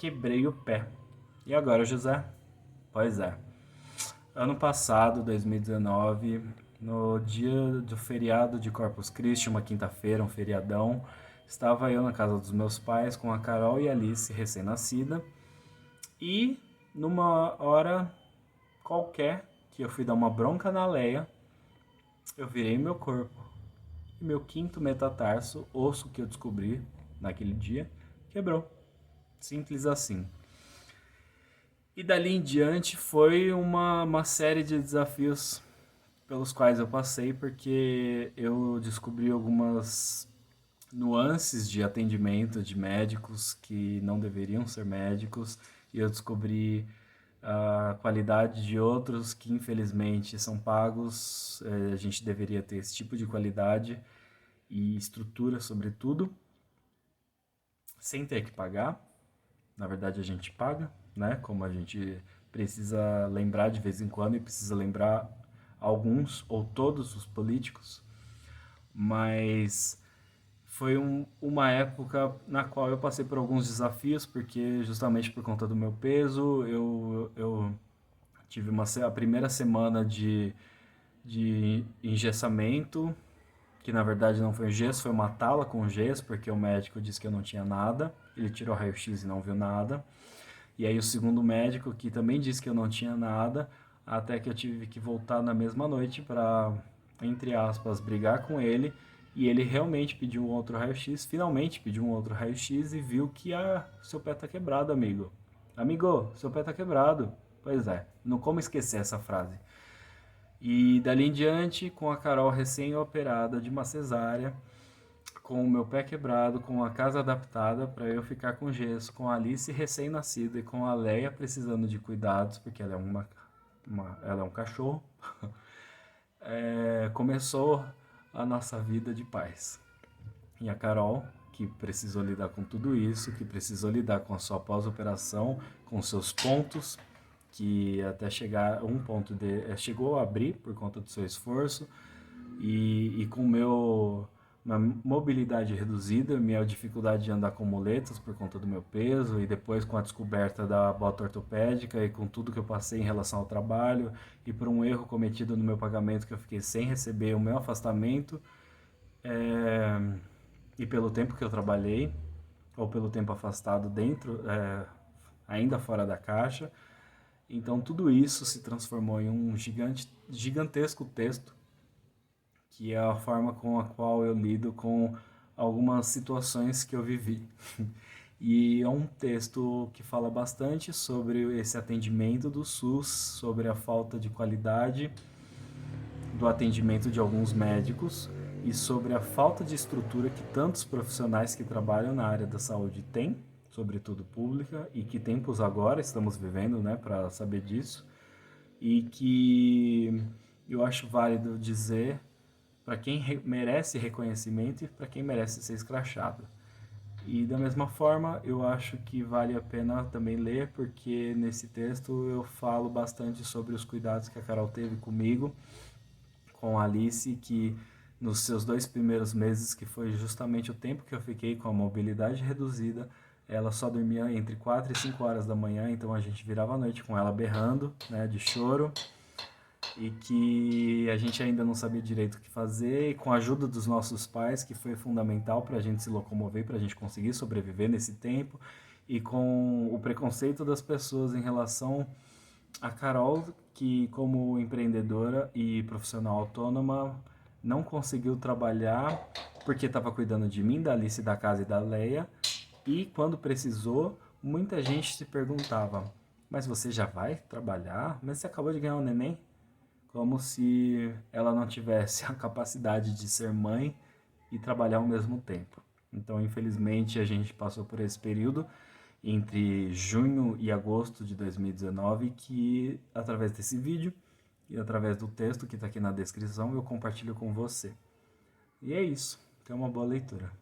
quebrei o pé. E agora, José? Pois é. Ano passado, 2019, no dia do feriado de Corpus Christi, uma quinta-feira, um feriadão, estava eu na casa dos meus pais com a Carol e a Alice, recém-nascida, e numa hora qualquer que eu fui dar uma bronca na Leia, eu virei meu corpo e meu quinto metatarso, osso que eu descobri naquele dia, quebrou. Simples assim. E dali em diante foi uma série de desafios pelos quais eu passei, porque eu descobri algumas nuances de atendimento de médicos que não deveriam ser médicos, e eu descobri a qualidade de outros que infelizmente são pagos. A gente deveria ter esse tipo de qualidade e estrutura, sobretudo, sem ter que pagar. Na verdade, a gente paga, né? Como a gente precisa lembrar de vez em quando e precisa lembrar alguns ou todos os políticos, mas foi uma época na qual eu passei por alguns desafios, porque justamente por conta do meu peso, eu tive a primeira semana de engessamento, que na verdade não foi um gesso, foi uma tala com gesso, porque o médico disse que eu não tinha nada, ele tirou raio-x e não viu nada. E aí o segundo médico, que também disse que eu não tinha nada, até que eu tive que voltar na mesma noite para, entre aspas, brigar com ele. E ele realmente pediu um outro raio-x, finalmente pediu um outro raio-x e viu que seu pé tá quebrado, amigo. Amigo, seu pé tá quebrado. Pois é, não como esquecer essa frase. E dali em diante, com a Carol recém-operada de uma cesárea, com o meu pé quebrado, com a casa adaptada para eu ficar com gesso, com a Alice recém-nascida e com a Leia precisando de cuidados, porque ela é ela é um cachorro, começou a nossa vida de paz. E a Carol, que precisou lidar com tudo isso, que precisou lidar com a sua pós-operação, com seus pontos, que até chegar um ponto chegou a abrir por conta do seu esforço, e com minha mobilidade reduzida, minha dificuldade de andar com muletas por conta do meu peso, e depois com a descoberta da bota ortopédica e com tudo que eu passei em relação ao trabalho, e por um erro cometido no meu pagamento que eu fiquei sem receber o meu afastamento, é, e pelo tempo que eu trabalhei, ou pelo tempo afastado dentro, ainda fora da caixa. Então tudo isso se transformou em um gigantesco texto, que é a forma com a qual eu lido com algumas situações que eu vivi. E é um texto que fala bastante sobre esse atendimento do SUS, sobre a falta de qualidade do atendimento de alguns médicos e sobre a falta de estrutura que tantos profissionais que trabalham na área da saúde têm, sobretudo pública, e que tempos agora estamos vivendo, né, para saber disso, e que eu acho válido dizer para quem merece reconhecimento e para quem merece ser escrachado. E da mesma forma, eu acho que vale a pena também ler, porque nesse texto eu falo bastante sobre os cuidados que a Carol teve comigo, com a Alice, que nos seus 2 primeiros meses, que foi justamente o tempo que eu fiquei com a mobilidade reduzida, ela só dormia entre 4 e 5 horas da manhã, então a gente virava a noite com ela berrando, né, de choro, e que a gente ainda não sabia direito o que fazer, e com a ajuda dos nossos pais, que foi fundamental para a gente se locomover, para a gente conseguir sobreviver nesse tempo, e com o preconceito das pessoas em relação a Carol, que como empreendedora e profissional autônoma não conseguiu trabalhar porque estava cuidando de mim, da Alice, da casa e da Leia, e quando precisou, muita gente se perguntava: mas você já vai trabalhar? Mas você acabou de ganhar um neném? Como se ela não tivesse a capacidade de ser mãe e trabalhar ao mesmo tempo. Então, infelizmente, a gente passou por esse período entre junho e agosto de 2019, que através desse vídeo e através do texto que está aqui na descrição eu compartilho com você. E é isso. Tenha uma boa leitura.